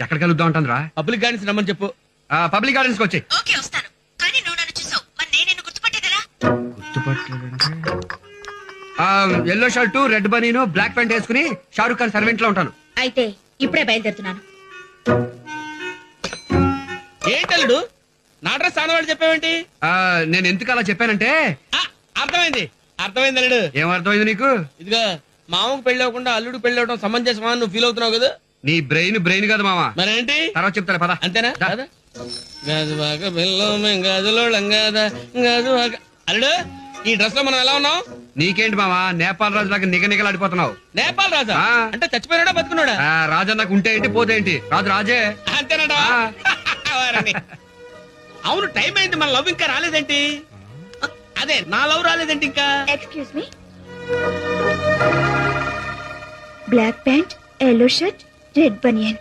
ఎక్కడ కలుద్దాం అంటుందిరా? Public gardens రమ్మని చెప్పు. పబ్లిక్ గార్డెన్స్ కి వచ్చి. ఓకే వస్తాను, కానీ నువ్వు నన్ను చూసావు, మరి నేను గుర్తుపట్టేదలా? ఎల్లో షర్టు, రెడ్ బనీను, బ్లాక్ ప్యాంట్ వేసుకుని షారూక్ ఖాన్ సర్వెంట్ లో ఉంటాను. అయితే ఇప్పుడే బయలుదేరుతున్నాను. ఏంటల్లుడు నా డ్రెస్ ఆనవాడు చెప్పావేంటి? నేను ఎందుకు అలా చెప్పానంటే అర్థమైంది అర్థమైంది అల్లుడు. ఏం అర్థమైంది నీకు? ఇదిగా మామకు పెళ్లి అవ్వకుండా అల్లుడు పెళ్లి అవడం సమంజసమా నువ్వు ఫీల్ అవుతున్నావు కదా? నీ బ్రెయిన్ కాదు మామ. మరేంటి? తర్వాత చెప్తాను పద. అంతేనా? దా. గాజువాక బెల్లం గాజులో లంగాదా గాజువాక. అల్లుడు ఈ డ్రెస్ లో మనం ఎలా ఉన్నాం? నీకేంటి మామ, నేపాల్ రాజు లాగా నిగనిగలాడిపోతున్నావు. నేపాల్ రాజా? ఆ. అంటే చచ్చిపోయినాడా బతుకున్నాడా? రాజన్నకు ఉంటే ఏంటి పోతే ఏంటి, రాజు రాజే. అంతేనాడా? అవును టైం అయింది, మన లవ్ ఇంకా రాలేదేంటి? అదే నా లవ్ రాలేదేంటి ఇంకా? Excuse me. Black pant, yellow shirt, red బనియన్.